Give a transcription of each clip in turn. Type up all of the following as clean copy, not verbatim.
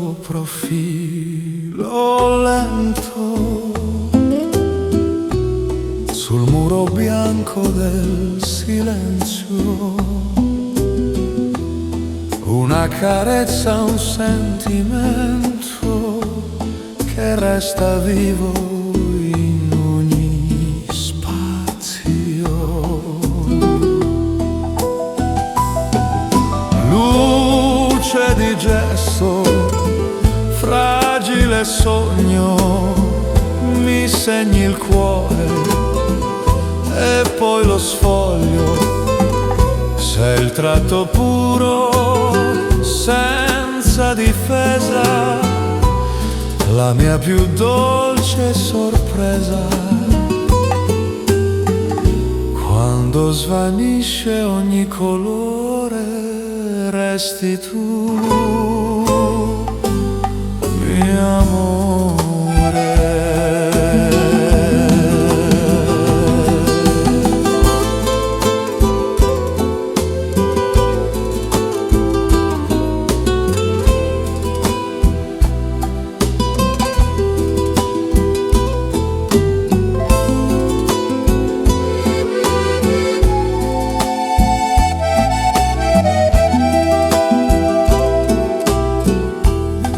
tuo profilo lento sul muro bianco del silenzio, una carezza, un sentimento che resta vivo in ogni spazio. Luce di gesto, fragile sogno, mi segni il cuore e poi lo sfoglio. Sei il tratto puro, senza difesa, la mia più dolce sorpresa. Quando svanisce ogni colore, resti tu, mio amore.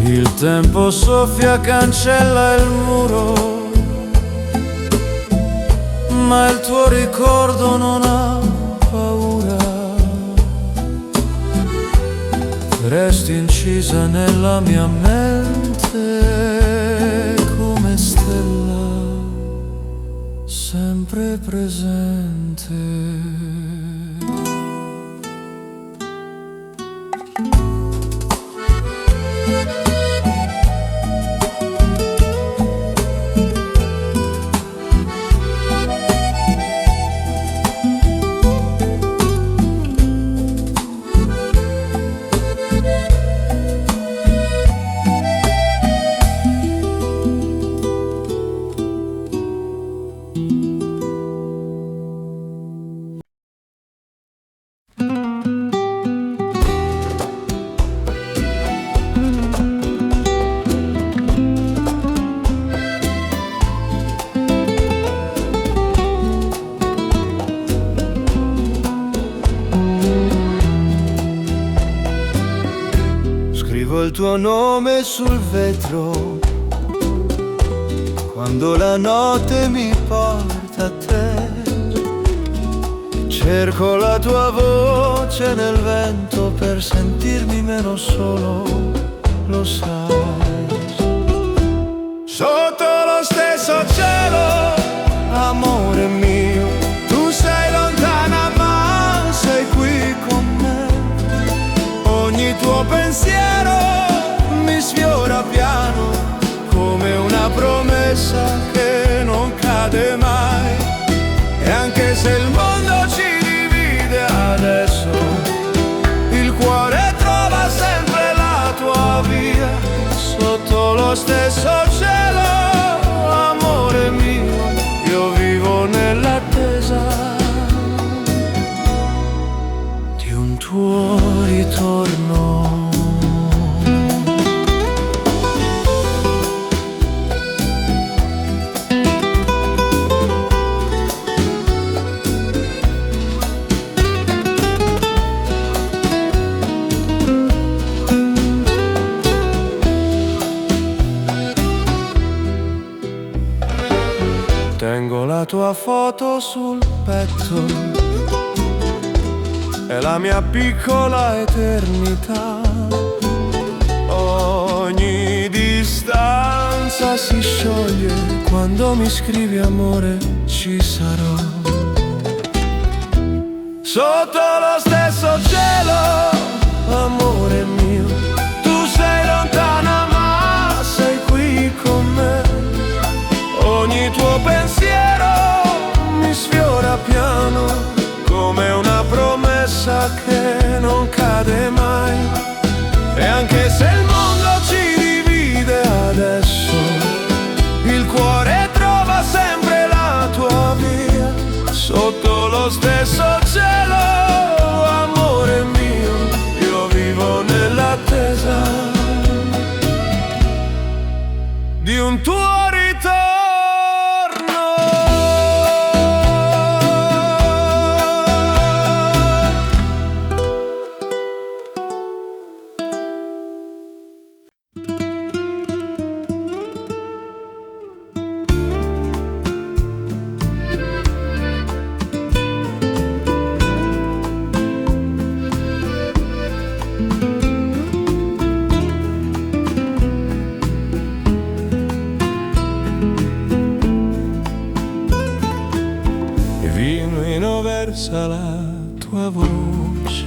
Il tempo soffia, cancella il muro, ma il tuo ricordo non ha paura. Resti incisa nella mia mente come stella, sempre presente. Scrivo il tuo nome sul vetro quando la notte mi porta a te. Cerco la tua voce nel vento per sentirmi meno solo, lo sai. Sotto lo stesso cielo, amore mio, tu sei lontana ma sei qui con me. Ogni tuo pensiero mi sfiora piano come una promessa che non cade mai. E anche se il mondo ci divide adesso, il cuore trova sempre la tua via. Sotto lo stesso cielo, amore mio, io vivo nell'attesa di un tuo ritorno. Tengo la tua foto sul petto, è la mia piccola eternità. Ogni distanza si scioglie quando mi scrivi amore, ci sarò. Sotto lo stesso cielo, amore mio, tu sei lontana ma sei qui con me. Ogni tuo pensiero mi sfiora piano come una promessa che non cade mai. E anche se il mondo ci divide adesso, il cuore trova sempre la tua via. Sotto lo stesso cielo, un tuo ritorno. Versa la tua voce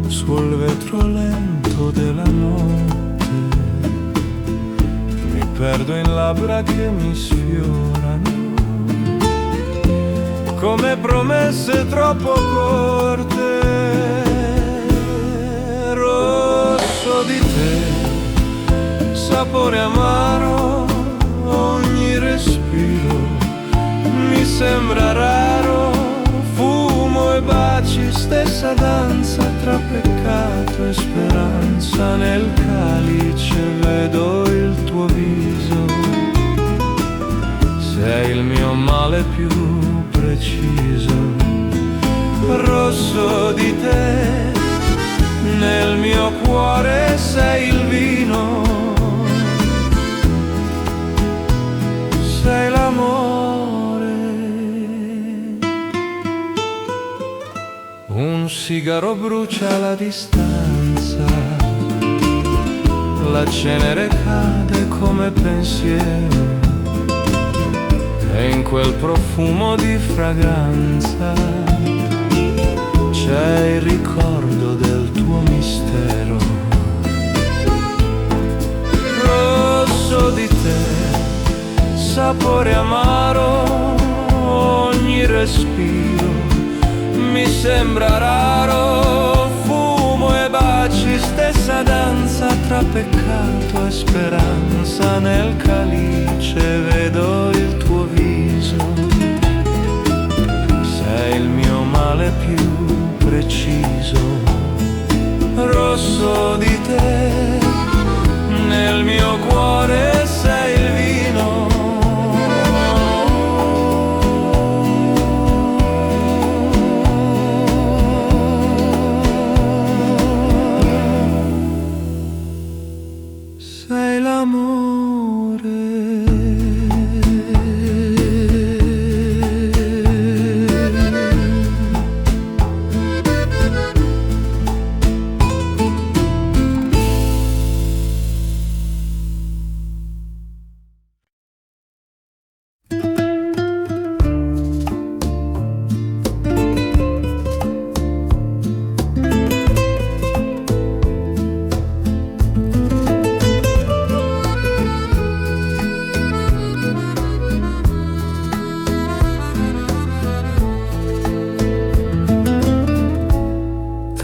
sul vetro lento della notte, mi perdo in labbra che mi sfiorano come promesse troppo corte. Rosso di te, sapore amaro, ogni respiro mi sembra raro, fumo e baci, stessa danza tra peccato e speranza. Nel calice vedo il tuo viso, sei il mio male più preciso. Rosso di te, nel mio cuore sei il vino, sei l'amore. Un sigaro brucia alla distanza, la cenere cade come pensiero, e in quel profumo di fragranza c'è il ricordo del tuo mistero. Rosso di te, sapore amaro, ogni respiro mi sembra raro, fumo e baci, stessa danza tra peccato e speranza. Nel calice vedo il tuo viso, sei il mio male più preciso. Rosso di te, nel mio cuore sei il vino, sei l'amore.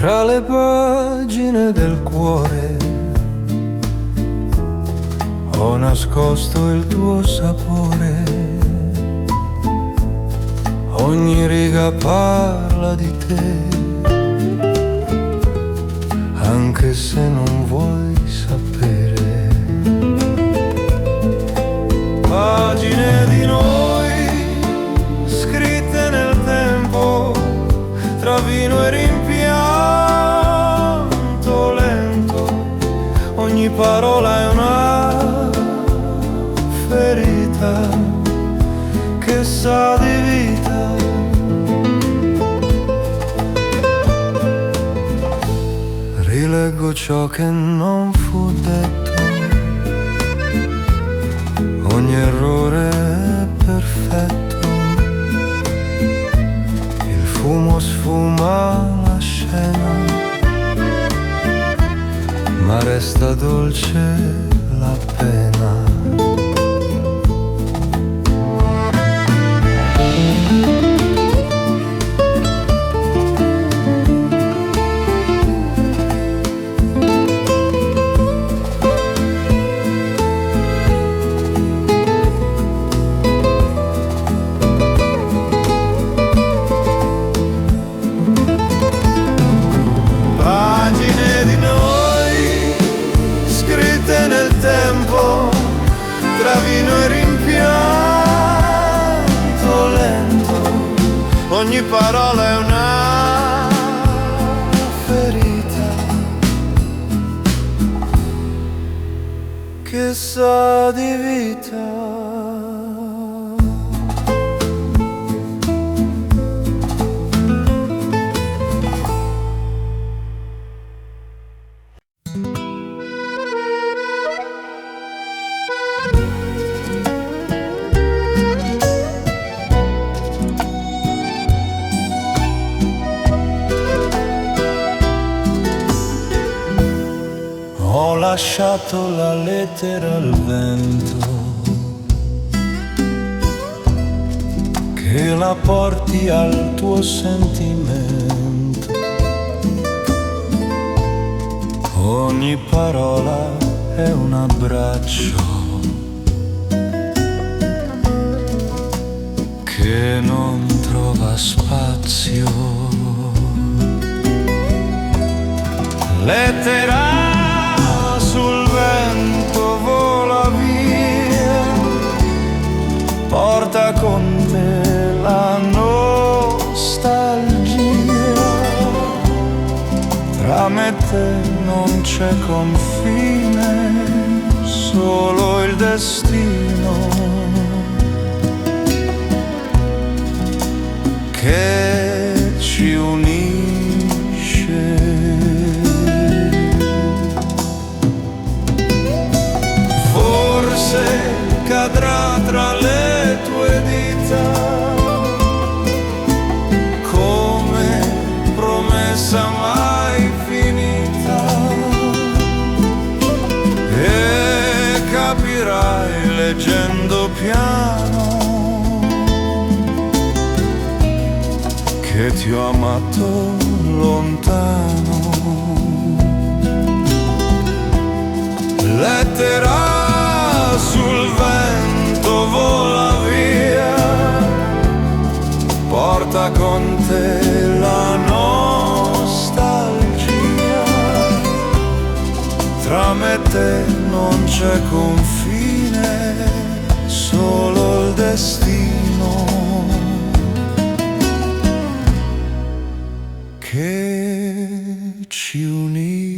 Tra le pagine del cuore ho nascosto il tuo sapore, ogni riga parla di te, anche se non vuoi sapere. Pagine di noi scritte nel tempo, tra vino e rimpianto lento, ogni parola è una ferita che sa di vita. Rileggo ciò che non fu detto, ogni errore è perfetto, il fumo sfuma la scena, ma resta dolce la pena. Pagine di noi scritte nel tempo, tra vino e rimpianto lento, ogni parola è una ferita che sa di vita. Ho lasciato la lettera al vento, che la porti al tuo sentimento. Ogni parola è un abbraccio che non trova spazio. Lettera sul vento vola via, porta con te la nostalgia. Tra me e te non c'è confine, solo il destino che ci unisce. Cadrà tra le tue dita come promessa mai finita, e capirai leggendo piano che ti ho amato lontano. Lettera sul vento vola via, porta con te la nostalgia. Tra me e te non c'è confine, solo il destino che ci unisce.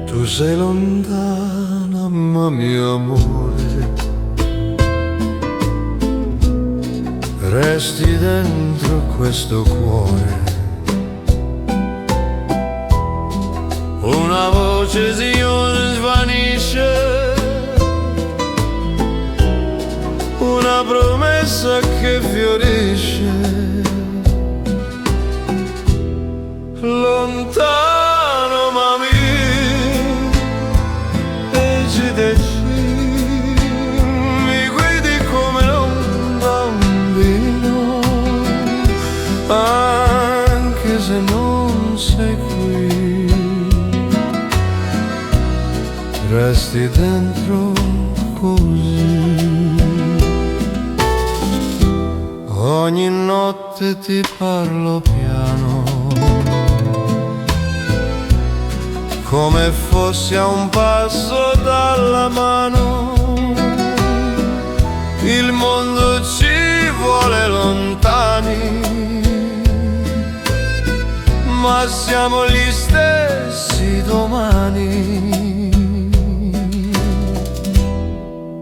Tu sei lontana, ma mio amore, resti dentro questo cuore. Una voce si svanisce, una promessa che fiorisce. Lontano, ma mi guidi come un bambino, anche se non sei qui, resti dentro così. Ogni notte ti parlo piano, come fossi a un passo dalla mano. Il mondo ci vuole lontani, ma siamo gli stessi domani.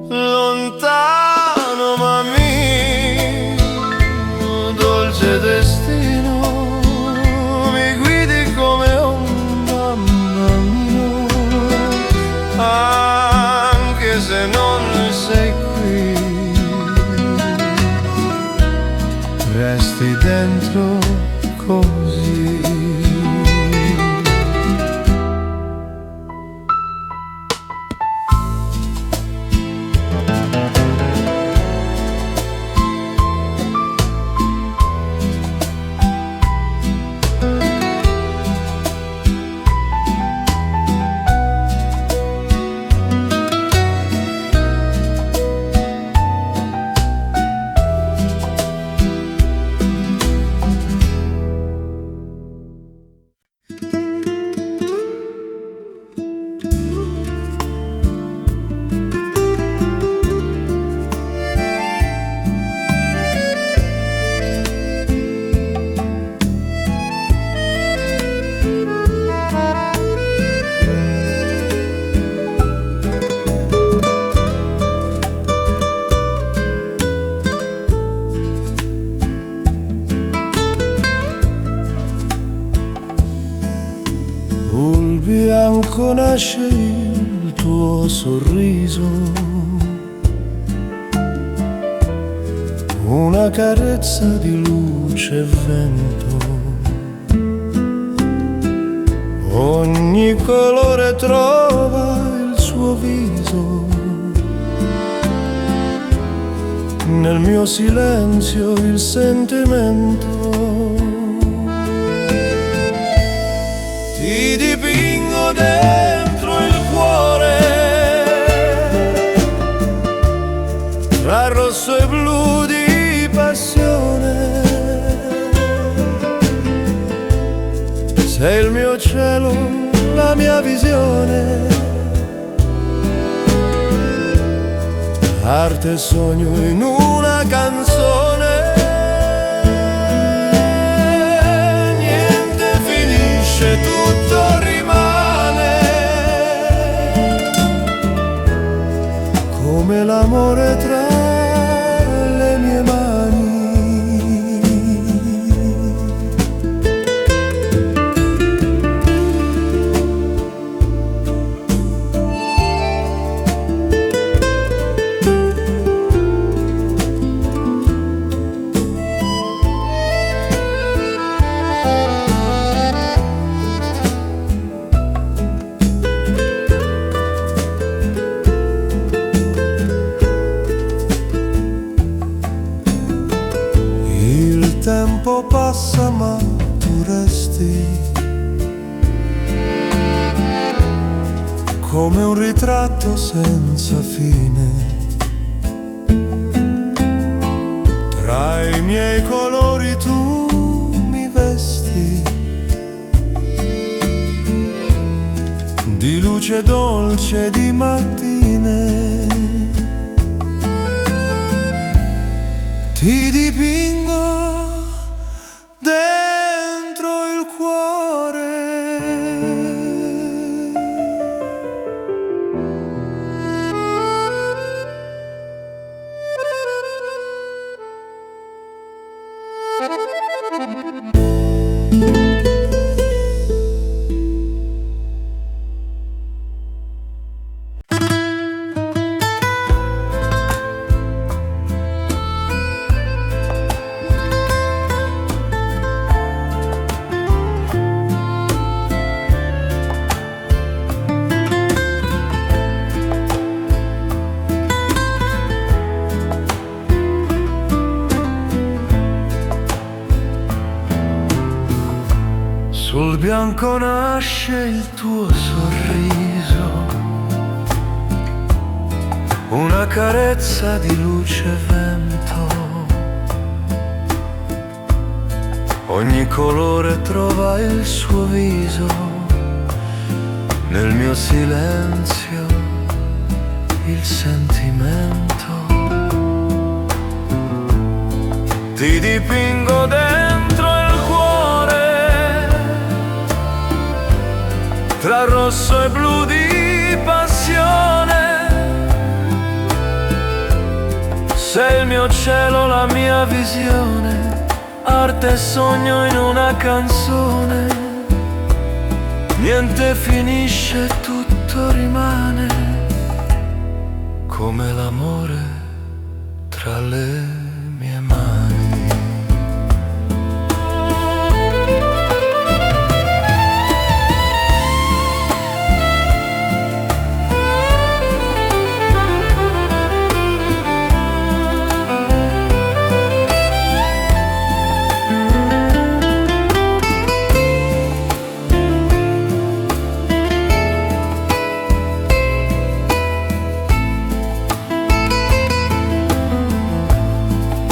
Lontano, ma mio dolce destino, mi guidi come un bambino, anche se non sei qui, resti dentro così. Sul bianco nasce il tuo sorriso, una carezza di luce e vento. Ogni colore trova il suo viso, nel mio silenzio il sentimento. Ti dipingo dentro il cuore, tra rosso e blu di passione. Sei il mio cielo, la mia visione, arte e sogno in una canzone. Niente finisce, tutto rimane, come l'amore tra le mie mani. Il tempo passa ma tu resti, come un ritratto senza fine. Tra i miei colori tu mi vesti, di luce dolce di mattine. Ti dipingo dentro il cuore. Sul bianco nasce il tuo sorriso, una carezza di luce e vento. Ogni colore trova il suo viso, nel mio silenzio il sentimento. Ti dipingo dentro il cuore, tra rosso e blu di passione. Sei il mio cielo, la mia visione, arte e sogno in una canzone. Niente finisce, tutto rimane, come l'amore tra le mie mani.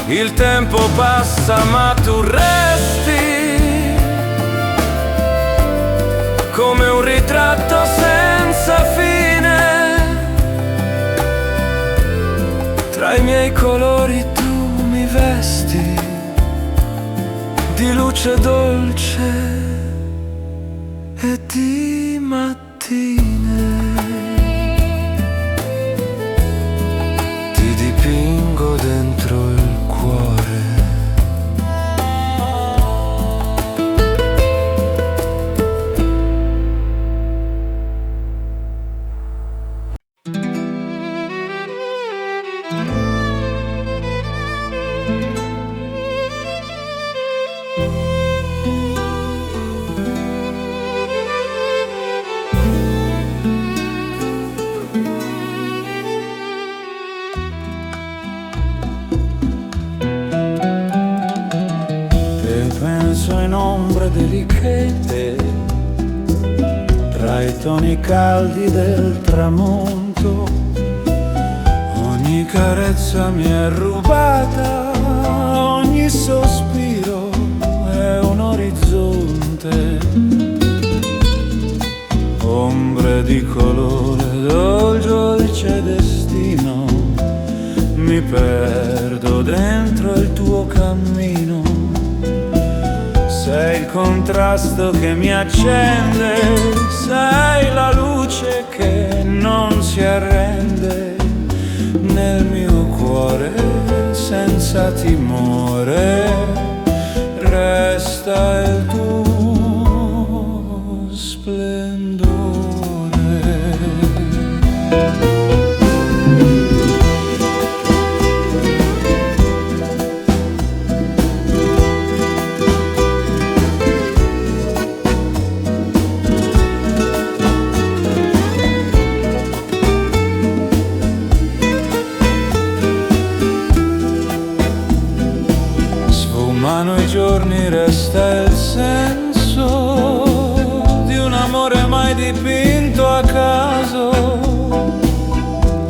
Il tempo passa ma tu resti come un ritratto senza fine. Tra i miei colori tu mi vesti di luce dolce e di mattine. Ti dipingo dentro il cuore. Penso in ombre delicate tra i toni caldi del tramonto. Ogni carezza mi è rubata, ogni sospiro è un orizzonte. Ombre di colore dolce destino, mi perdo dentro il tuo cammino. Sei il contrasto che mi accende, sei la luce che non si arrende nel mio cuore senza timore. Resta il tuo splendore. Sfumano i giorni, resta il senso di un amore mai dipinto a caso.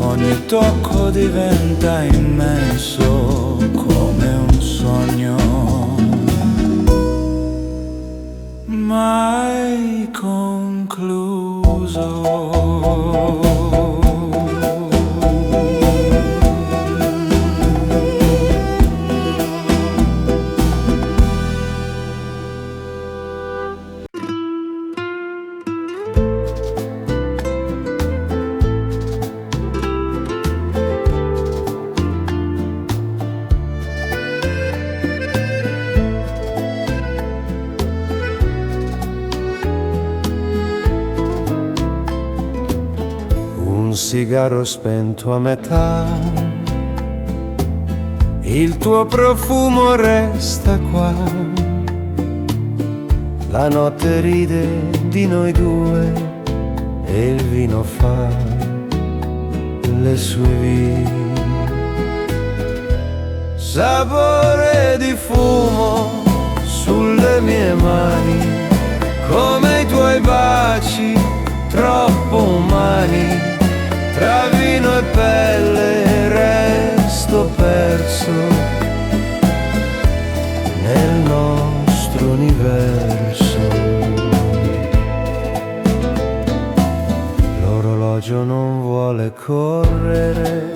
Ogni tocco diventa immenso come un sogno mai concluso. Un sigaro spento a metà, il tuo profumo resta qua. La notte ride di noi due e il vino fa le sue vie. Sapore di fumo sulle mie mani, come i tuoi baci troppo umani. Tra vino e pelle resto perso nel nostro universo. L'orologio non vuole correre,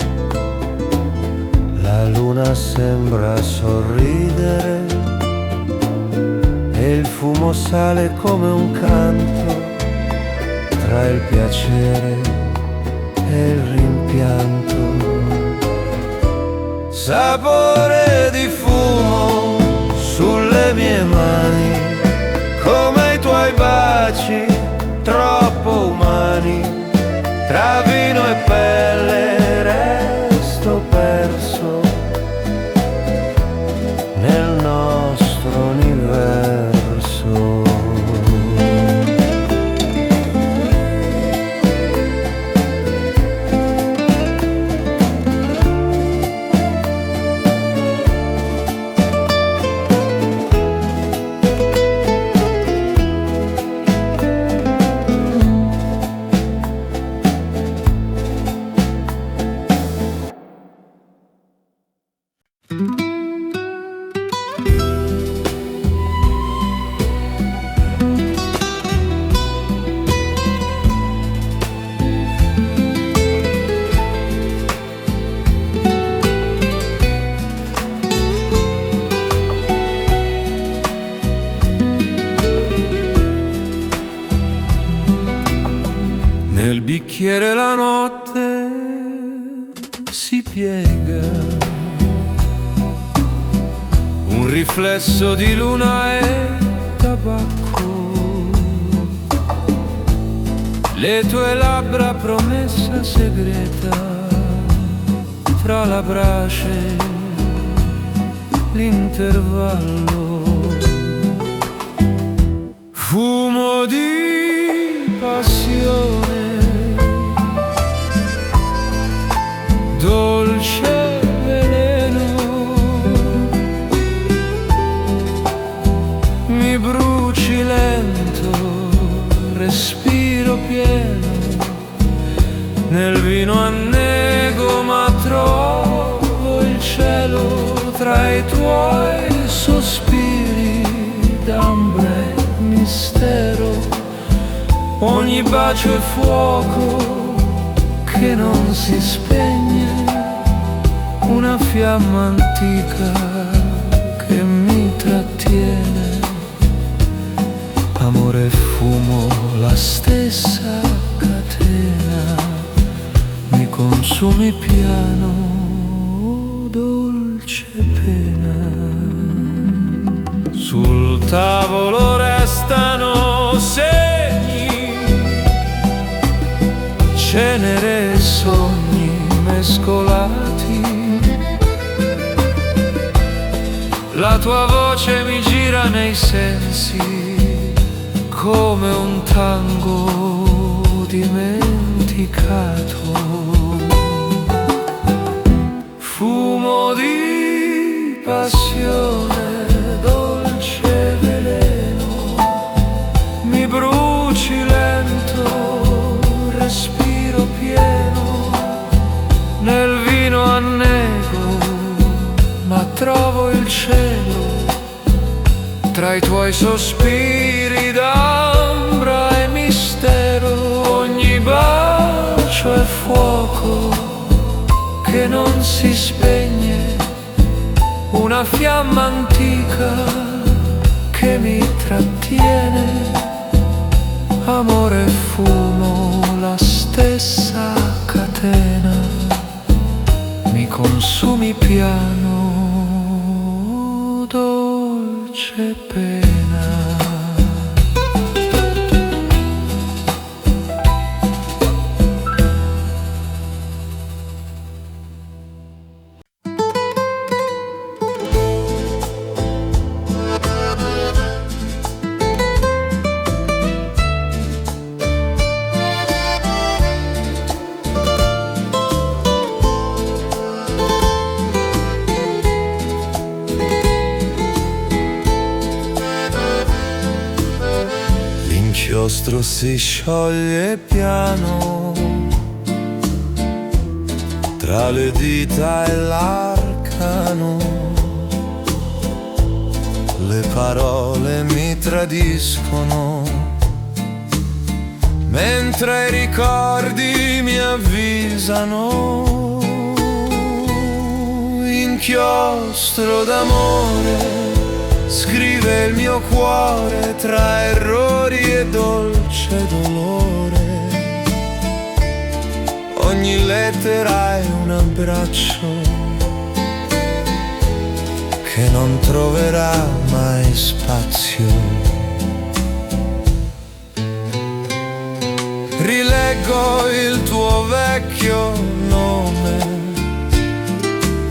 la luna sembra sorridere e il fumo sale come un canto tra il piacere e il rimpianto. Sapore di fumo sulle mie mani, come i tuoi baci troppo umani. Tra vino e pelle resto perso nel nostro universo. bicchiere la notte si piega, un riflesso di luna e tabacco, le tue labbra promessa segreta, fra la brace l'intervallo, fumo di passione, dolce veleno, mi bruci lento, respiro pieno, nel vino annego ma trovo il cielo tra i tuoi sospiri d'ambra e mistero, ogni bacio è fuoco che non si spegne, una fiamma antica che mi trattiene, amore e fumo la stessa catena, mi consumi piano, dolce pena. Sul tavolo restano segni, cenere e sogni mescolati, la tua voce mi gira nei sensi come un tango dimenticato, fumo di passione, dolce veleno, mi bruci lento, respiro pieno, nel vino annego, ma trovo il cielo tra i tuoi sospiri d'ambra e mistero, ogni bacio è fuoco che non si spegne, una fiamma antica che mi trattiene, amore e fumo la stessa catena, mi consumi piano, dolce pena. L'inchiostro si scioglie piano tra le dita e l'arcano, le parole mi tradiscono, mentre i ricordi mi avvisano. Inchiostro d'amore scrive il mio cuore tra errori e dolce dolore, ogni lettera è un abbraccio che non troverà mai spazio. Rileggo il tuo vecchio nome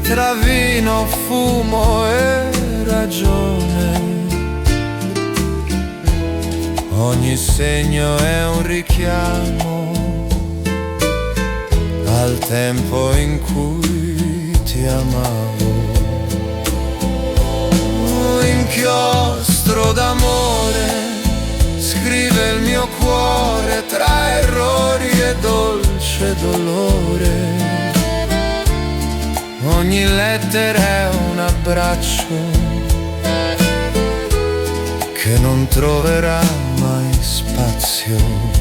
tra vino, fumo e ragione, ogni segno è un richiamo al tempo in cui ti amavo. Inchiostro d'amore scrive il mio cuore tra errori e dolce dolore, ogni lettera è un abbraccio che non troverà mai spazio.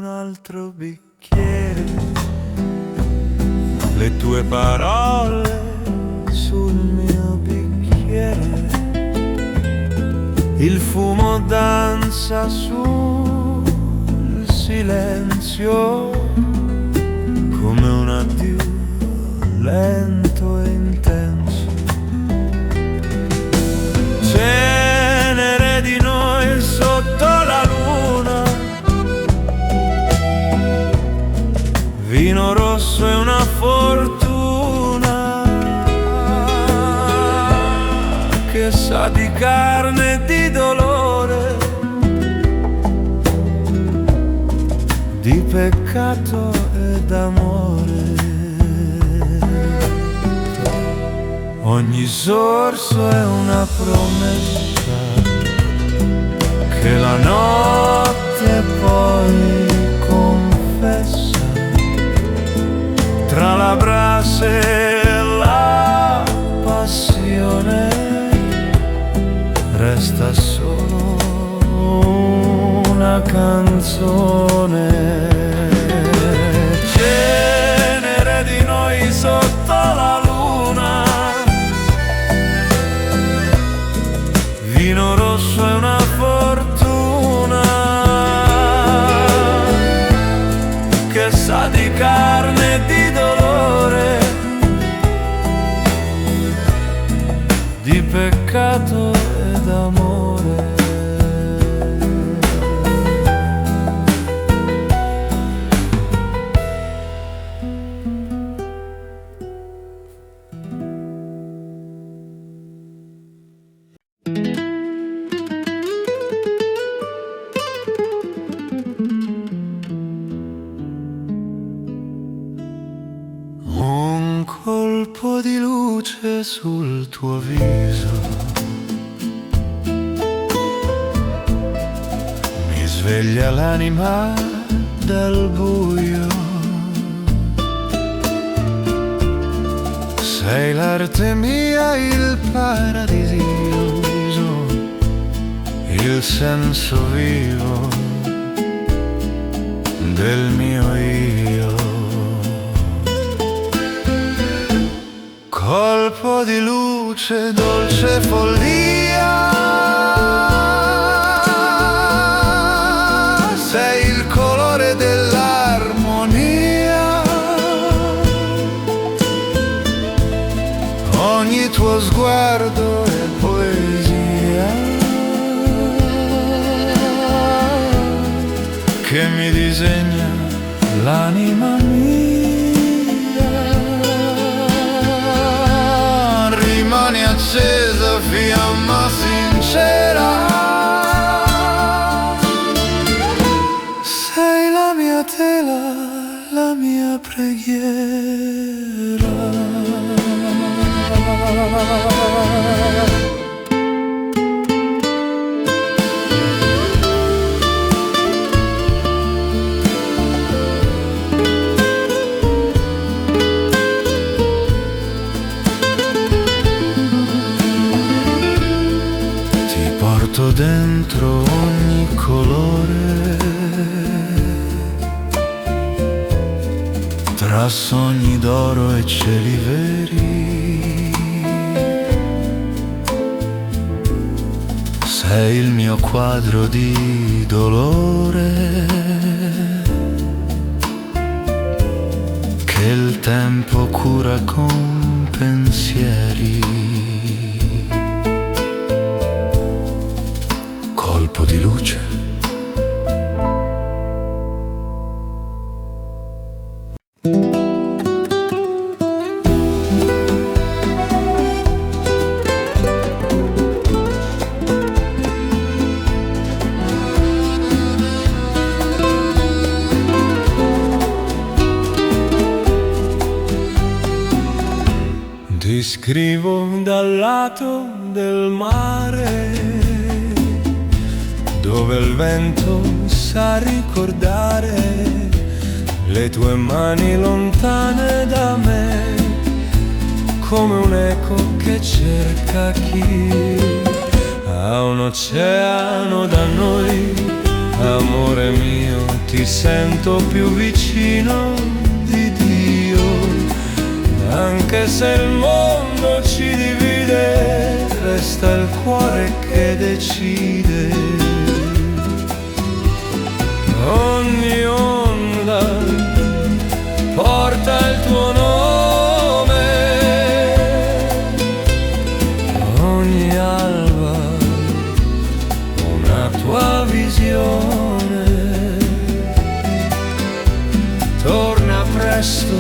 un altro bicchiere, le tue parole sul mio bicchiere, il fumo danza sul silenzio come un addio lento e intenso. Cenere di noi sotto la luna, vino rosso e una fortuna che sa di carne e di dolore, di peccato ed amore. Ogni sorso è una promessa che la notte poi confessa. Tra la brace e la passione resta solo una canzone. Cenere di noi sotto la luna, vino rosso è una fortuna che sa di carne e di dolore, di peccato ed amore. Un colpo di luce sul tuo viso mi sveglia l'anima dal buio. Sei l'arte mia, il paradiso, il senso vivo del mio io. Colpo di luce, dolce follia, sei il colore dell'armonia. Ogni tuo sguardo è poesia che mi disegna l'anima mia. Rimani accesa, fiamma sincera, sei la mia tela, la mia preghiera. Porto dentro ogni colore, tra sogni d'oro e cieli veri. Sei il mio quadro di dolore che il tempo cura con pensieri. Colpo di luce. Ti scrivo dal lato del mare, dove il vento sa ricordare le tue mani lontane da me, come un eco che cerca chi ha un oceano da noi Amore mio, ti sento più vicino di Dio, anche se il mondo ci divide, resta il cuore che decide. Ogni onda porta il tuo nome, ogni alba una tua visione. Torna presto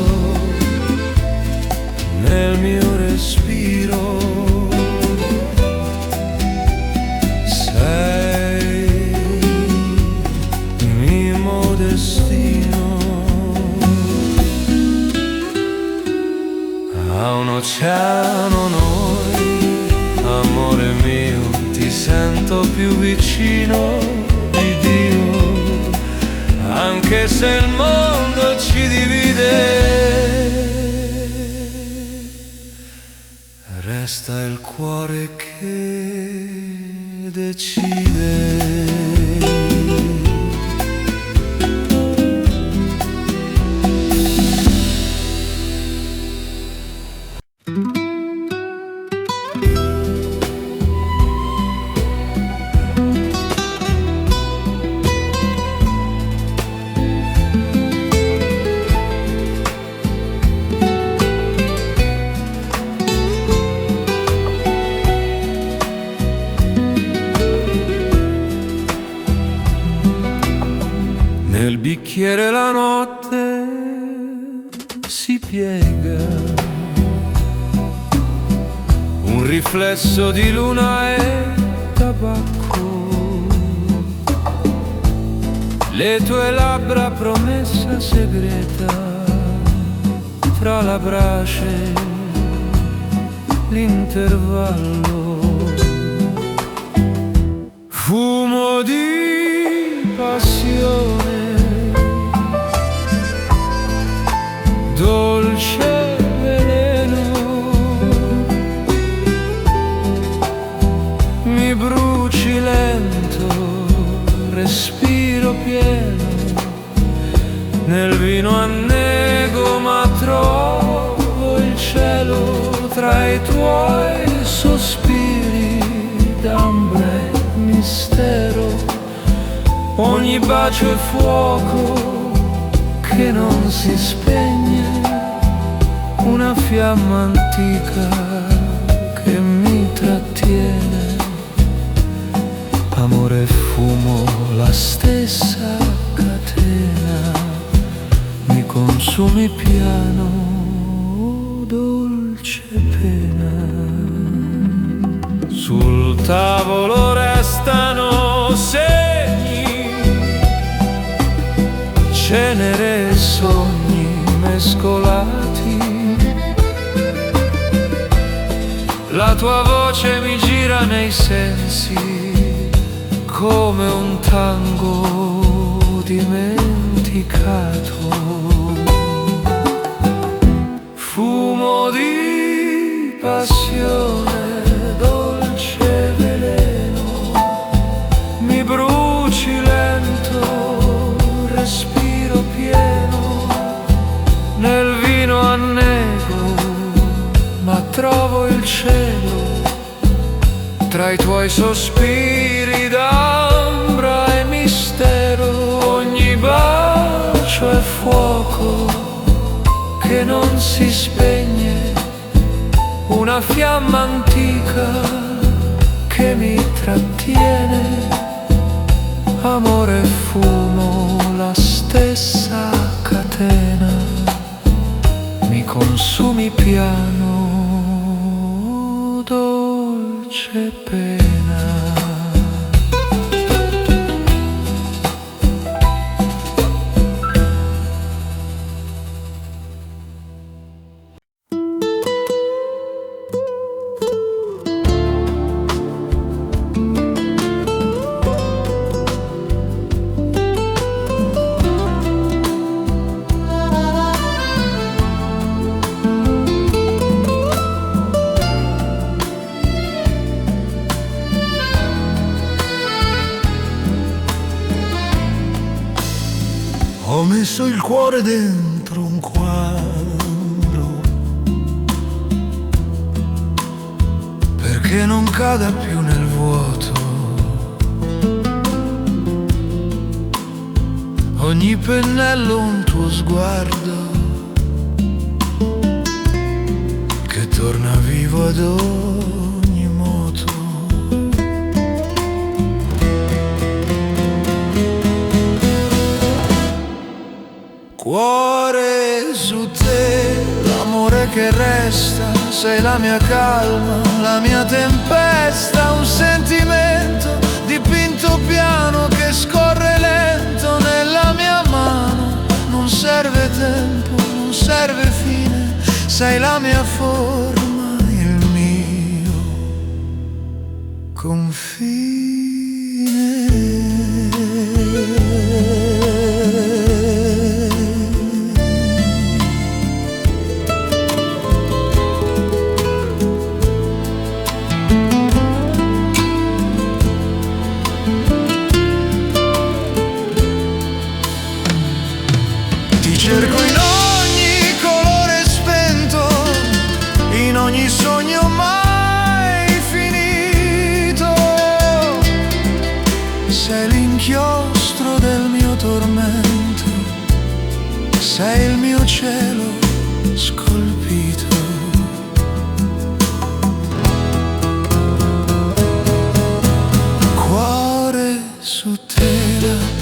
nel mio respiro. Sei il mio destino. A un oceano noi, amore mio, ti sento più vicino di Dio, anche se il mondo ci divide, resta il cuore che decide. Nel bicchiere la notte si piega, un riflesso di luna e tabacco, le tue labbra promessa segreta, fra la brace l'intervallo, fumo di passione, dolce veleno, mi bruci lento, respiro pieno, nel vino annego ma trovo il cielo tra i tuoi sospiri d'ambre e mistero, ogni bacio è fuoco che non si spegne, una fiamma antica che mi trattiene. Amore e fumo, la stessa catena, mi consumi piano, dolce pena. Sul tavolo restano segni, cenere e sogni mescolati, la tua voce mi gira nei sensi come un tango dimenticato, fumo di passione, dolce veleno, mi bruci lento, respiro pieno, nel vino annego, ma trovo il cielo tra i tuoi sospiri d'ambra e mistero, ogni bacio è fuoco che non si spegne, una fiamma antica che mi trattiene. Amore e fumo, la stessa catena, mi consumi piano, dolce pena. Ho messo il cuore dentro un quadro perché non cada più nel vuoto. Ogni pennello un tuo sguardo che torna vivo ad ogni moto. Cuore su te, l'amore che resta, sei la mia calma, la mia tempesta, un sentimento dipinto piano che scorre lento nella mia mano. Non serve tempo, non serve fine, sei la mia forma, il mio confine. Cerco in ogni colore spento, in ogni sogno mai finito. Sei l'inchiostro del mio tormento, sei il mio cielo scolpito. Cuore su tela,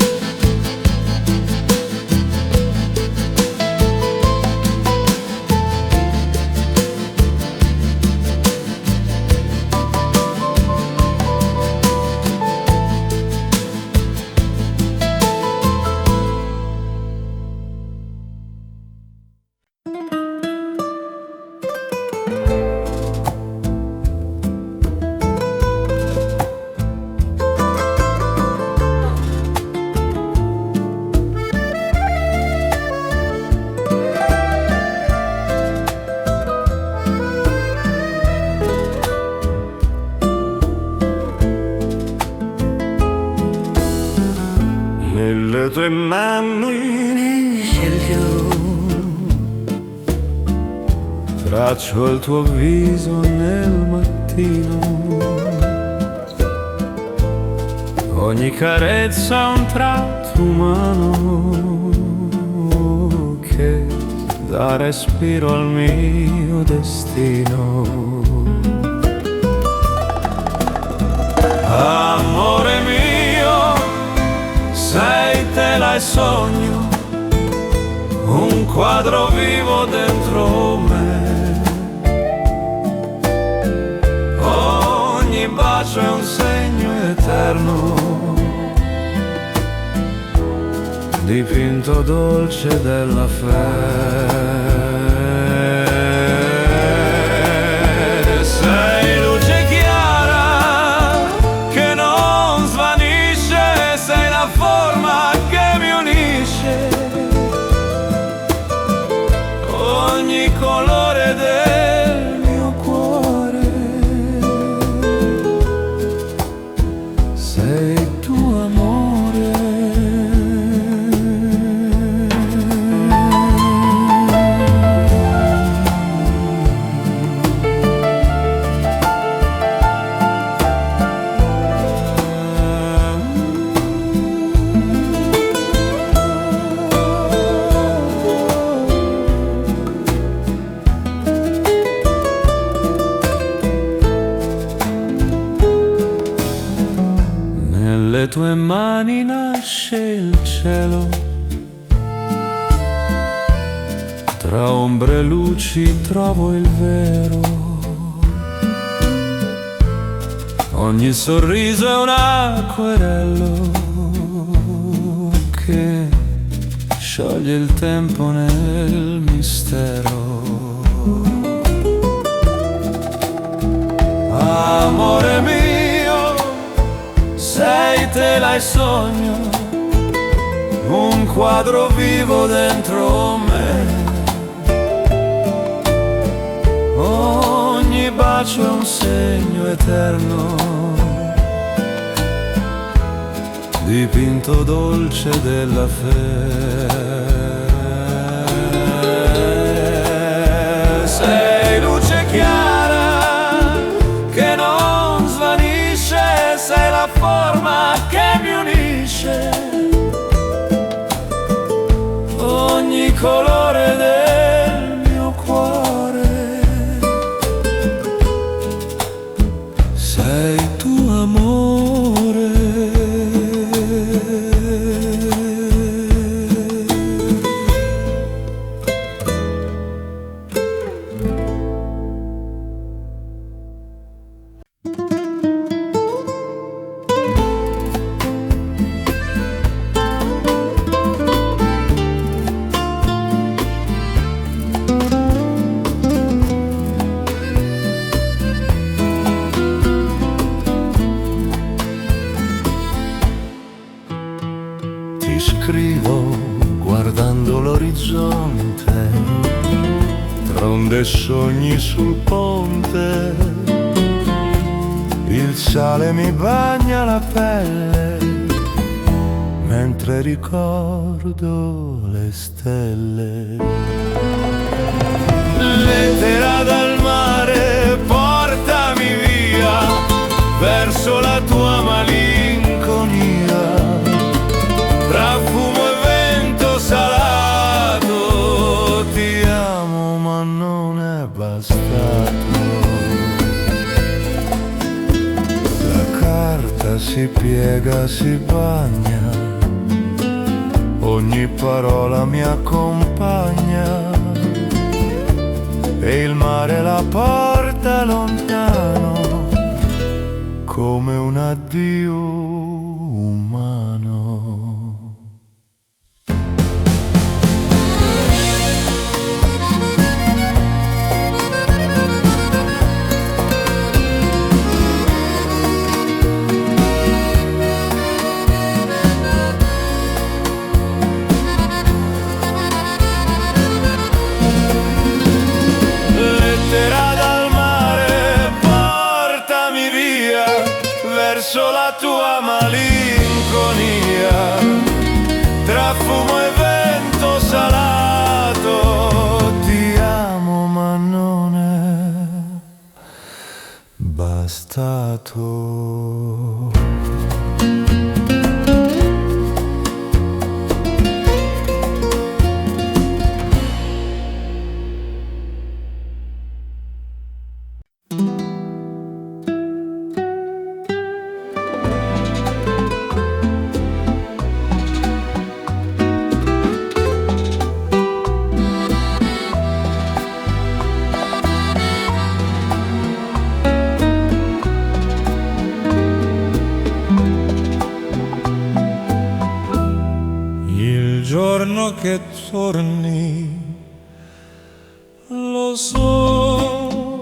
nelle tue mani traccio il tuo viso nel mattino, ogni carezza un tratto umano che dà respiro al mio destino. Amore mio, sei tela e sogno, un quadro vivo dentro me. Ogni bacio è un segno eterno, dipinto dolce della fede. Sei luce chiara che non svanisce, sei la forma che mi unisce, ogni colore del mio cuore. Sei tu amore. Nelle tue mani nasce il cielo, tra ombre e luci trovo il vero. Ogni sorriso è un acquerello che scioglie il tempo nel mistero. Amore mio, sei tela e sogno, un quadro vivo dentro me. Ogni bacio è un segno eterno, dipinto dolce della fede. colore del mio cuore. Sei tu amore. Ti scrivo guardando l'orizzonte, tra onde e sogni sul ponte. Il sale mi bagna la pelle, mentre ricordo le stelle. Lettera dal mare, portami via verso la tua malinconia. Tra fumo e vento salato, ti amo ma non è bastato. La carta si piega, si bagna, ogni parola mi accompagna, e il mare la porta lontano, come un addio umano. Lettera dal mare, portami via verso la tua malinconia. Tra fumo e vento salato, ti amo ma non è bastato. Il giorno che torni, lo so,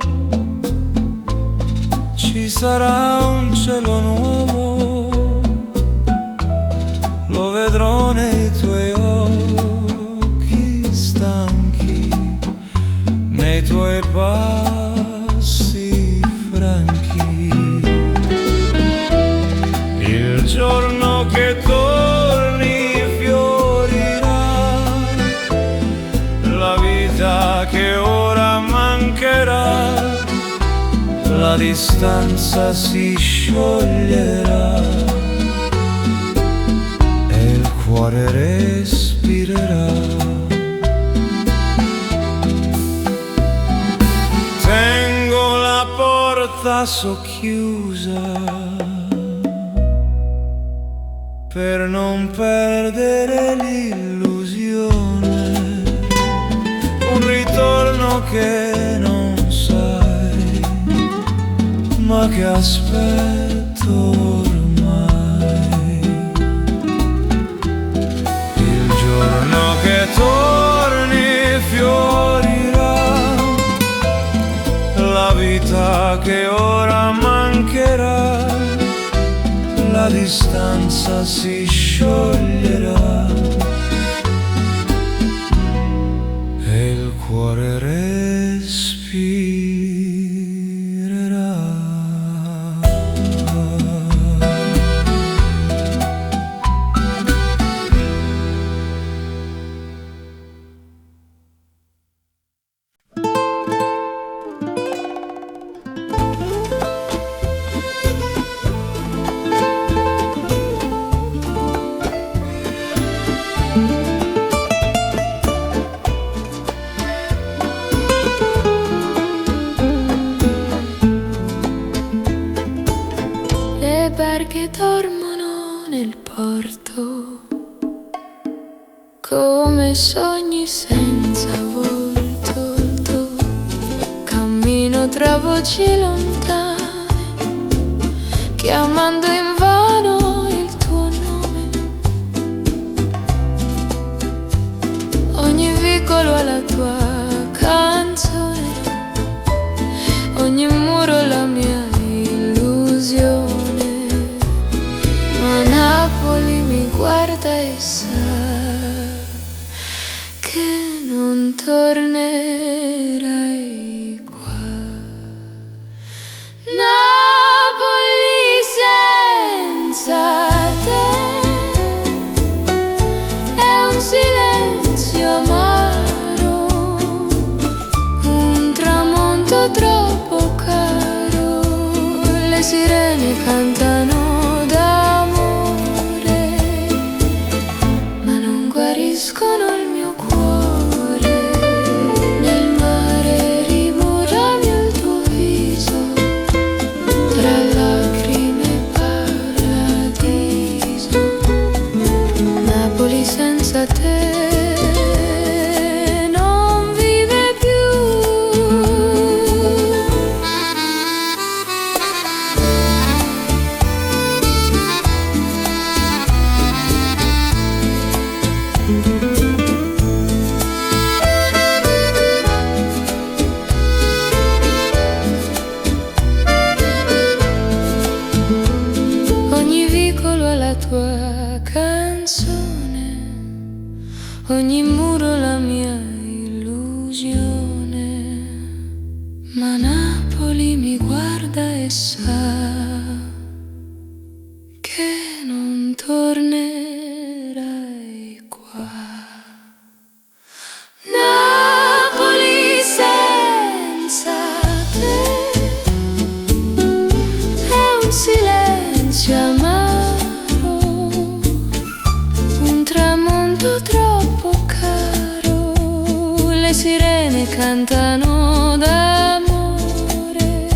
ci sarà un cielo nuovo, lo vedrò nei tuoi occhi stanchi, nei tuoi passi franchi. Il giorno che torni fiorirà la vita che ora mancherà, la distanza si scioglierà e il cuore respirerà. Tengo la porta socchiusa per non perdere l'illusione, un ritorno che non sai, ma che aspetto ormai. Il giorno che torni fiorirà la vita che ora mancherà, la distanza si scioglierà e il cuore respirerà. come sogni senza volto. Cammino tra voci lontane, chiamando invano il tuo nome. Ogni vicolo ha la tua canzone, ogni muro la mia illusione. Ma Napoli mi guarda e sa che non tornerai qua. Napoli senza te è un silenzio amaro, un tramonto troppo caro. Le sirene cantano d'amore, ma non guariscono il mio cuore. Nel mare rimuoviamo il tuo viso, tra lacrime e paradiso. Napoli senza te non vive più. Ogni vicolo ha la tua canzone, ogni muro la mia illusione. Ma Napoli mi guarda e sa che non tornerai qua. Napoli senza te è un silenzio amaro, un tramonto troppo caro. Le sirene cantano d'amore,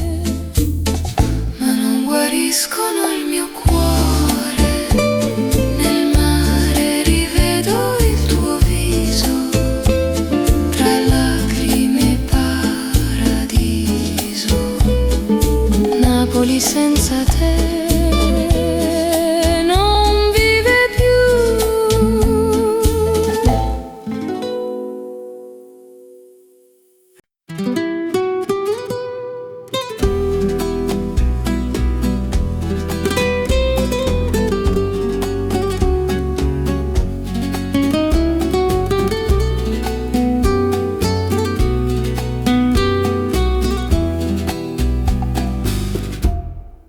ma non guariscono il mio cuore. Nel mare rivedo il tuo viso, tra lacrime e paradiso. Napoli senza te non vive più.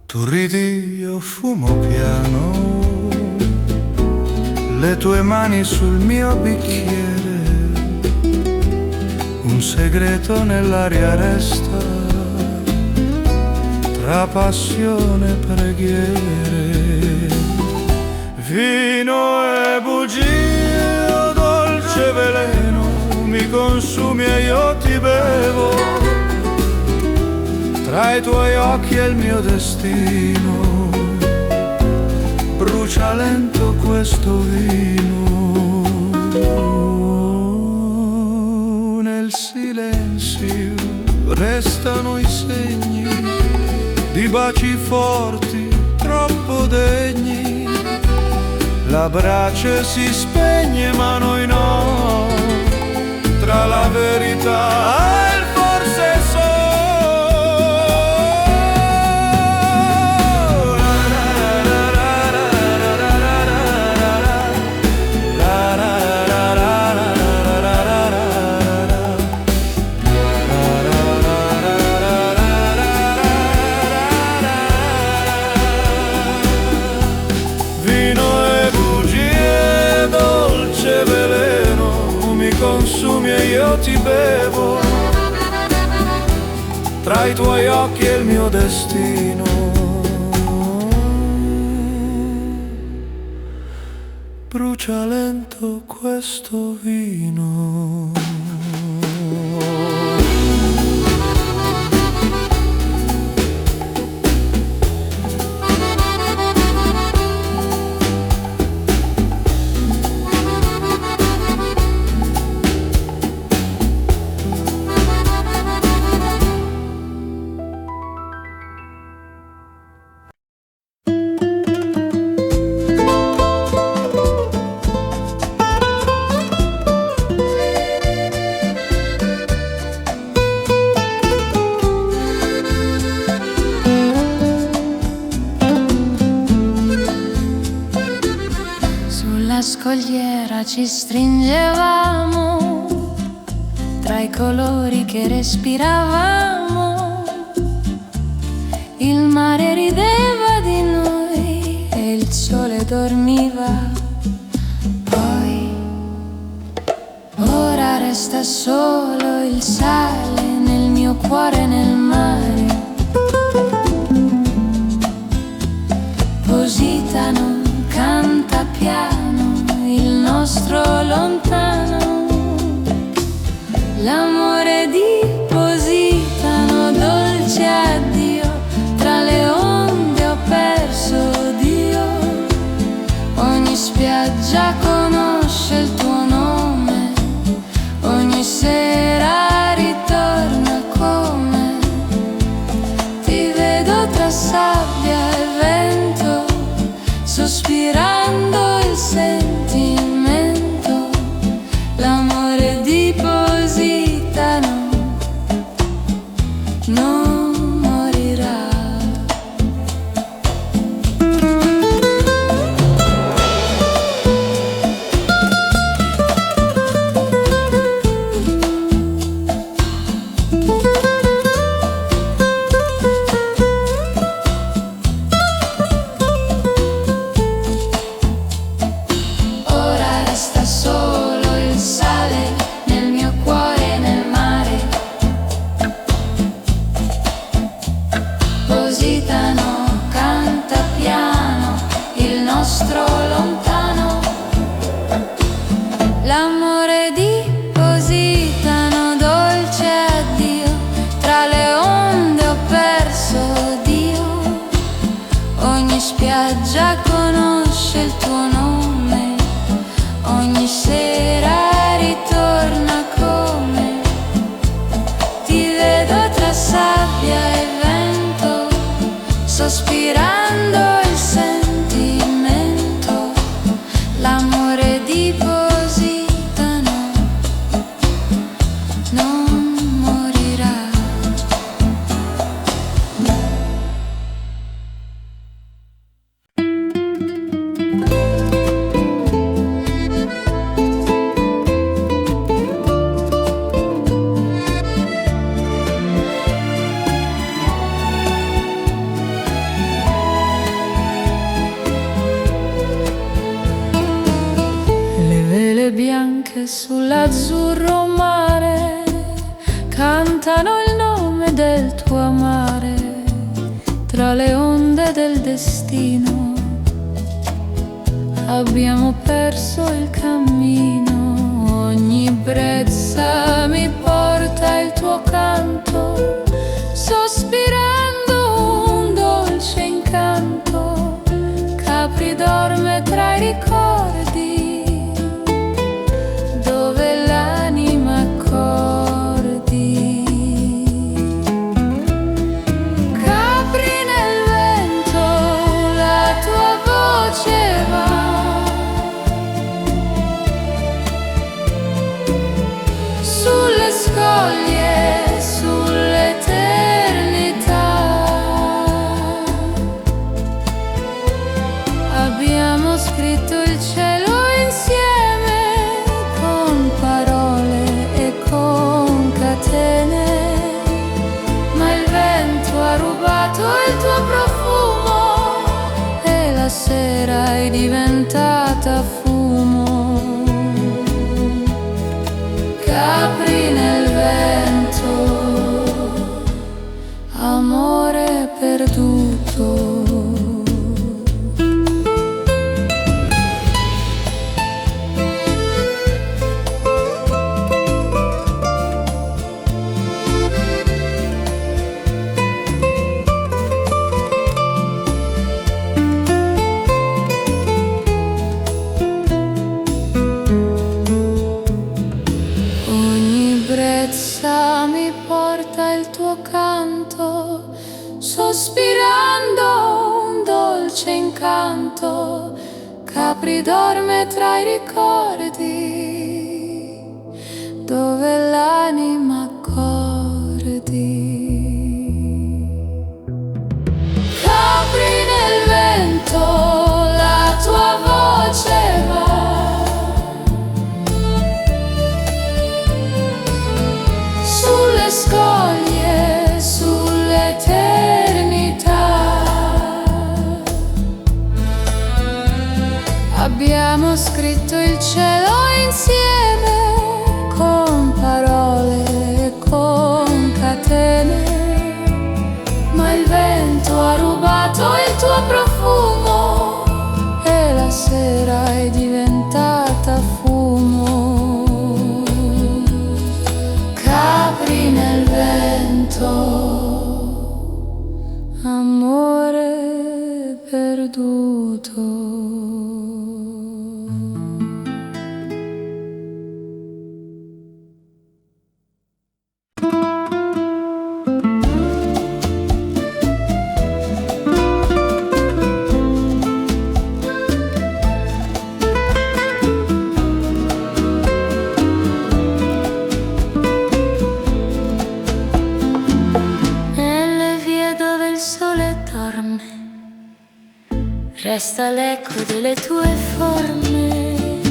Tu ridi, io fumo piano, le tue mani sul mio bicchiere, un segreto nell'aria resta, tra passione e preghiere. Vino e bugie, o dolce veleno, mi consumi e io ti bevo. Tra i tuoi occhi e il mio destino, brucia lento questo vino. Nel silenzio restano i segni di baci forti, troppo degni. La brace si spegne ma noi no, tra la verità e il forse so. Consumi e io ti bevo, tra i tuoi occhi e il mio destino. Brucia lento questo vino. ci stringevamo tra i colori che respiravamo. Il mare rideva di noi e il sole dormiva. Poi ora resta solo il sale nel mio cuore, nel mare. Positano, canta piano il nostro lontano. L'amore di Positano, dolce addio. Tra le onde ho perso Dio. Ogni spiaggia conosce il tuo nome. Ogni sera ritorna come. Ti vedo tra sabbia e vento, sospirando il sentimento. L'amore di Positano non morirà. Ora resta solo il sale nel mio cuore, nel mare. Positano, canta piano il nostro lontano. L'amore di Positano, dolce addio. Tra le onde ho perso Dio. Ogni spiaggia conosce il tuo nome. Ogni sera ritorna come. Ti vedo tra sabbia e vento, sospirando il sentimento. L'amore di Positano non morirà. Le vele bianche sull'azzurro mare cantano il nome del tuo amare. Tra le onde del destino abbiamo perso il cammino. Ogni brezza mi porta il tuo canto, sospirando un dolce incanto. Capri dorme tra i ricordi, dove l'anima accordi. Capri nel vento, la tua voce va. Sulle scoglie, sull'eternità. Abbiamo scritto il cielo insieme, con parole e con catene. Ma il vento ha rubato il tuo profumo e la sera è diventata fumo. Capri nel vento, amore perduto. Ogni brezza mi porta il tuo canto, sospirando un dolce incanto. Capri dorme tra i ricordi, dove l'anima accordi. Capri nel vento, la tua voce va. cielo insieme, con parole e con catene, ma il vento ha rubato il tuo profumo e la sera è diventata fumo. Capri nel vento, amore perduto. Resta l'eco delle tue forme,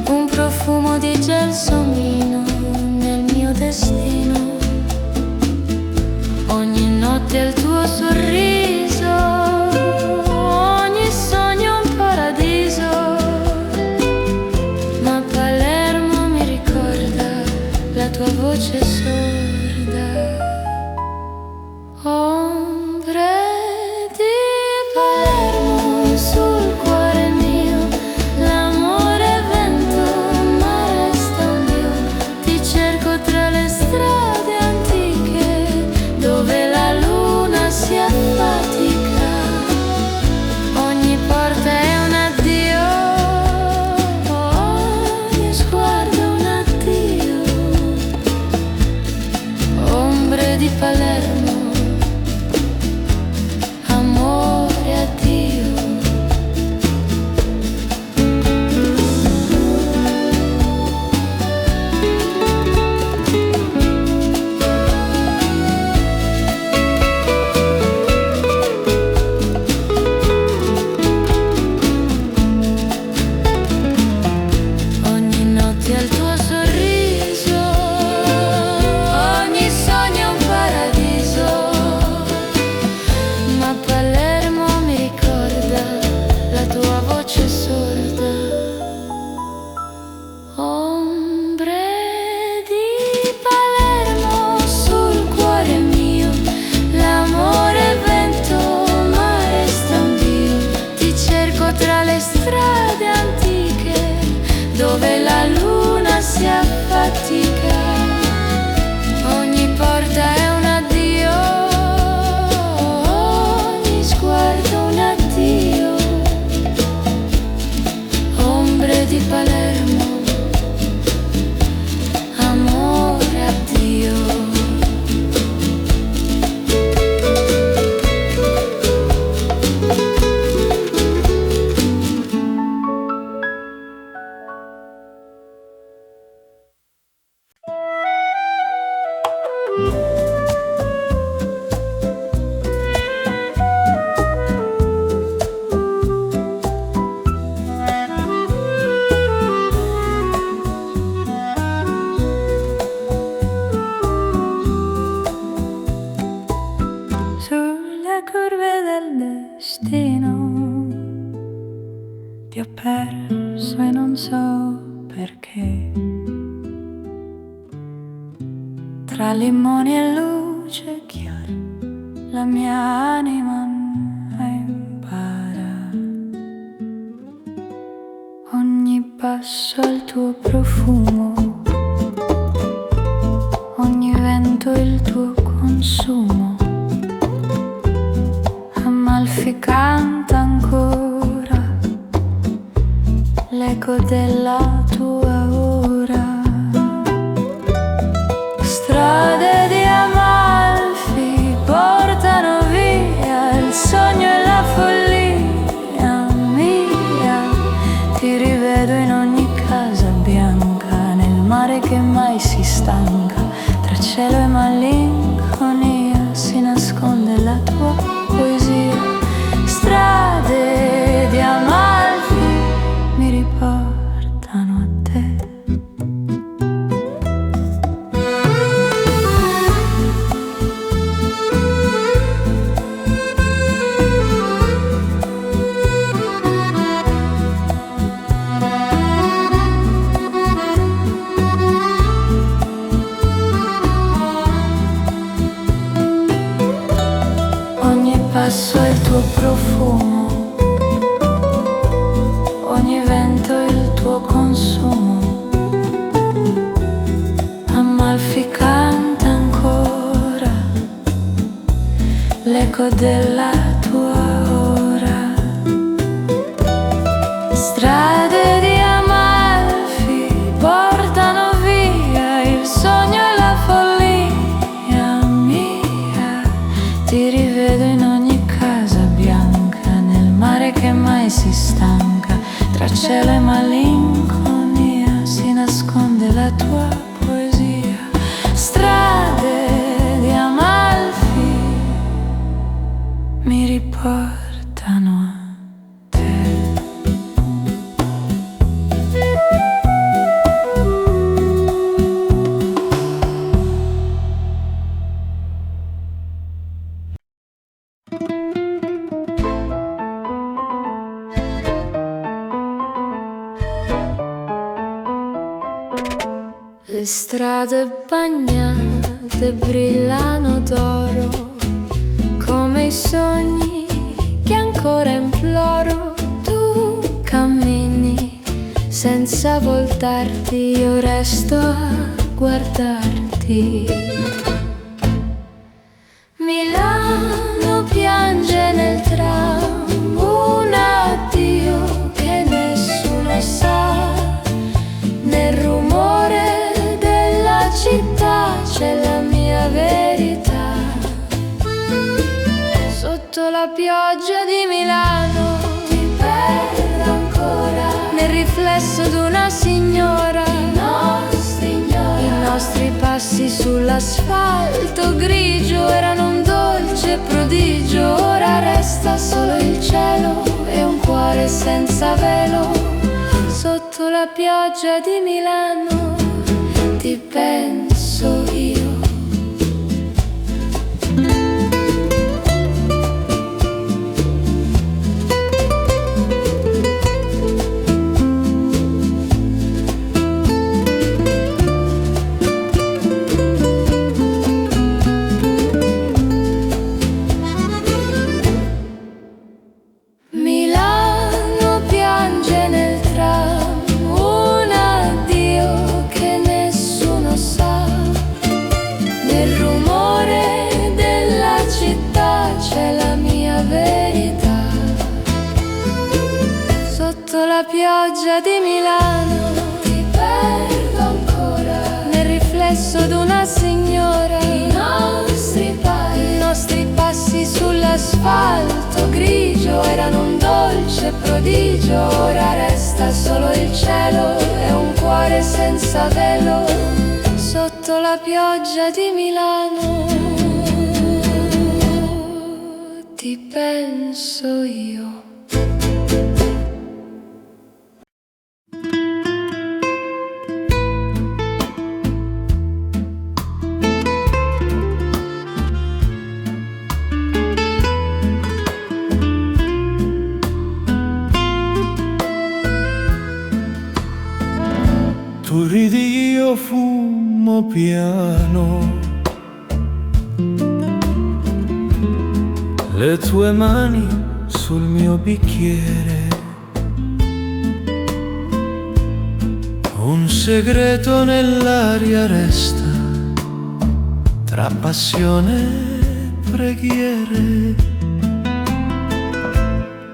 un profumo di gelsomino nel mio destino. Ogni notte il tuo sorriso, ogni sogno un paradiso, ma Palermo mi ricorda la tua voce sorda. Ombre sul cuore mio, l'amore è vento, ma resta un Dio. Ti cerco tra le strade antiche, dove la luna si affatica. Ogni porta è un addio, ogni sguardo un addio. Ombre di Palermo, amore, addio. Dove la luna si affatica, ogni porta è un addio, ogni sguardo un addio. Ombre di Palermo, amore, addio. Sulle curve del destino ti ho perso e non so perché. Tra limoni e luce chiara la mia anima impara. Ogni passo al tuo profumo, ogni vento il tuo consumo. Amalfi canta ancora l'eco della tua ora. Strade di Amalfi portano via il sogno e la follia mia. Ti rivedo in ogni casa bianca, nel mare che mai si stanca. Tra cielo e malinconia si nasconde la tua poesia. Strade di Amalfi mi riportano a te. tuo profumo, ogni vento il tuo consumo. Amalfi canta ancora l'eco della tua ora. Strade di Amalfi portano via il sogno e la follia mia. Ti rivedo in ogni casa bianca, nel mare che mai si stanca. Tra cielo e malinconia si nasconde la tua poesia. Strade di Amalfi mi riportano a le strade bagnate brillano d'oro come i sogni che ancora imploro. Tu cammini senza voltarti, io resto a guardarti. Milano piange nel tram un addio che nessuno sa. Nel rumore della città c'è la mia verità. Sotto la pioggia di Milano ti perdo ancora, nel riflesso d'una signora. I nostri passi sull'asfalto grigio erano un dolce prodigio. Ora resta solo il cielo e un cuore senza velo. Sotto la pioggia di Milano ti penso io. Milano piange nel tram un addio che nessuno sa. Nel rumore della città c'è la mia verità. Sotto la pioggia di Milano ti perdo ancora, nel riflesso d'una signora. I nostri passi sull'asfalto grigio erano un dolce prodigio. Ora resta solo il cielo e un cuore senza velo. Sotto la pioggia di Milano ti penso io. Tu ridi, io fumo piano, le tue mani sul mio bicchiere. Un segreto nell'aria resta tra passione e preghiere.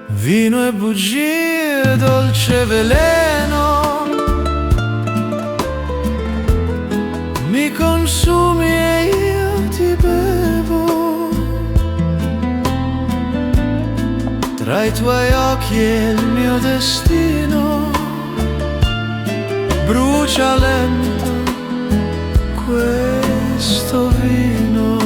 Vino e bugie, dolce veleno, mi consumi e io ti bevo. Tra i tuoi occhi e il mio destino brucia lento questo vino.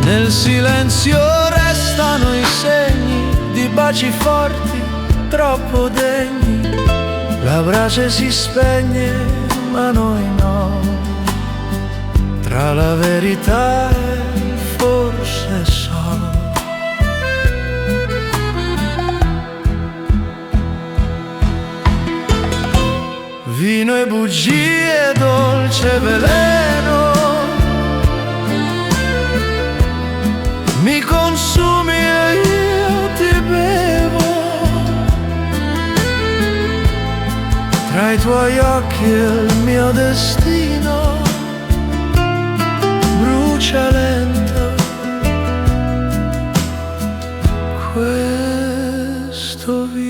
Nel silenzio restano i segni di baci forti, troppo degni. La brace si spegne, ma noi no. Tra la verità e il forse vino e bugie, dolce veleno. Mi consumi e io ti bevo. Tra i tuoi occhi il mio destino brucia lento questo vino.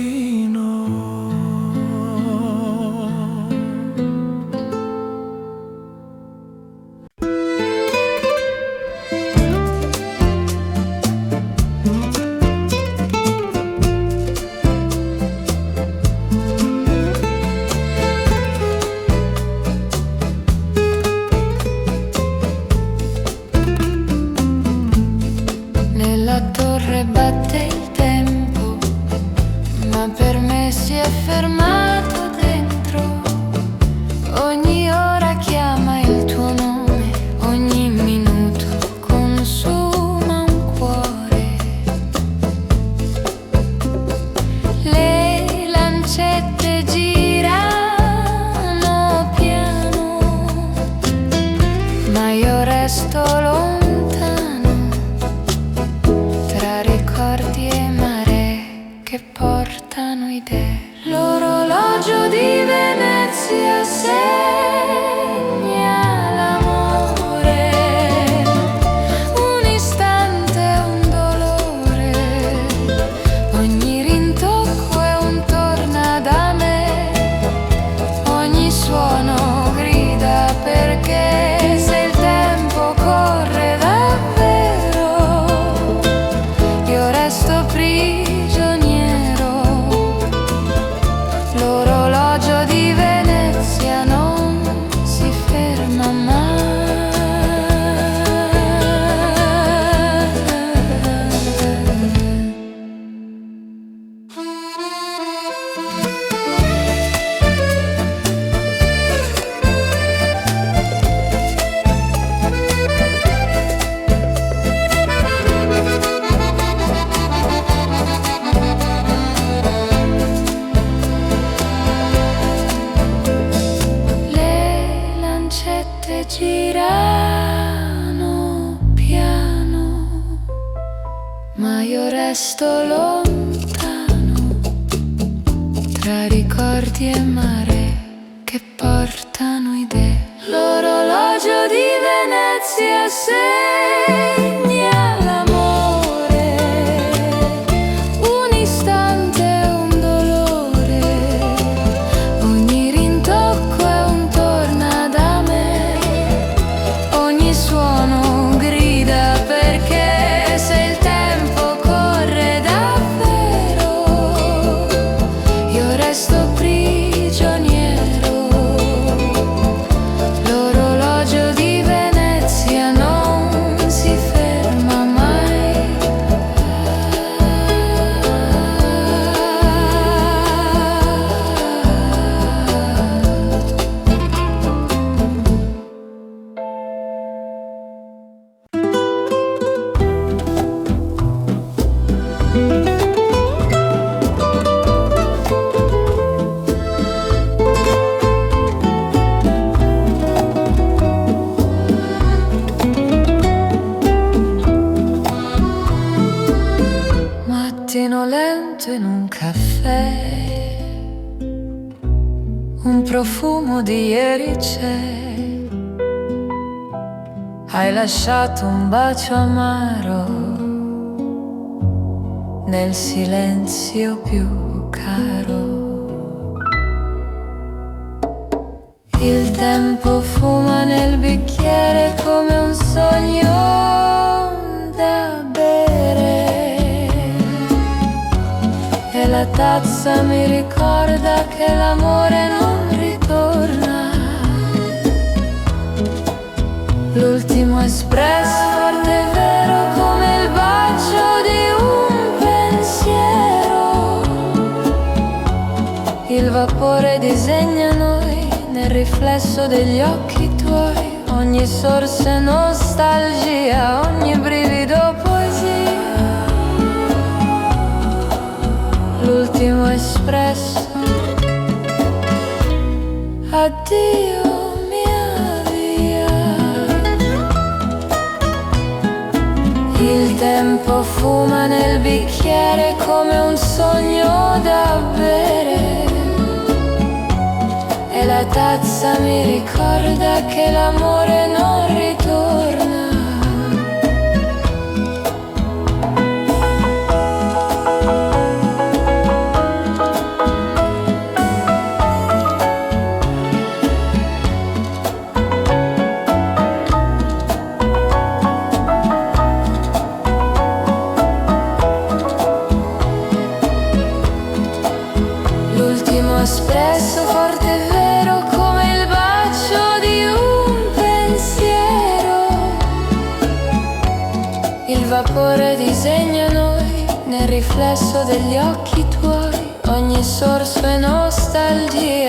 Nella torre batte il tempo, ma per me si è fermato dentro. Ogni ora chiama il tuo nome, ogni minuto consuma un cuore. Le lancette girano piano, ma io resto lontano. Ricordi e maree che portano idee. L'orologio di Venezia segna l'amore, un istante è un dolore, ogni rintocco è un torna da me, ogni suono grida perché se il tempo corre davvero io resto prigioniero. L'orologio di Venezia non si ferma mai. Girano piano, ma io resto lontano, tra ricordi e mare che portano idee. L'orologio di Venezia segna l'amore, un istante è un dolore, ogni rintocco è un torna da me, ogni suono grida perché se il tempo corre davvero io resto prigioniero. L'orologio di Venezia non si ferma mai. Mattino lento in un caffè, un profumo di ieri c'è. Hai lasciato un bacio amaro nel silenzio più caro. Il tempo fuma nel bicchiere come un sogno da bere, e la tazza mi ricorda che l'amore non ritorna. L'ultimo espresso forte e vero come il bacio di un pensiero. Il vapore disegna noi nel riflesso degli occhi tuoi. Ogni sorso è nostalgia, ogni brivido poesia. L'ultimo espresso Addio mia via. Il tempo fuma nel bicchiere come un sogno da bere, e la tazza mi ricorda che l'amore non ritorna. Espresso forte e vero come il bacio di un pensiero. Il vapore disegna noi nel riflesso degli occhi tuoi. Ogni sorso è nostalgia.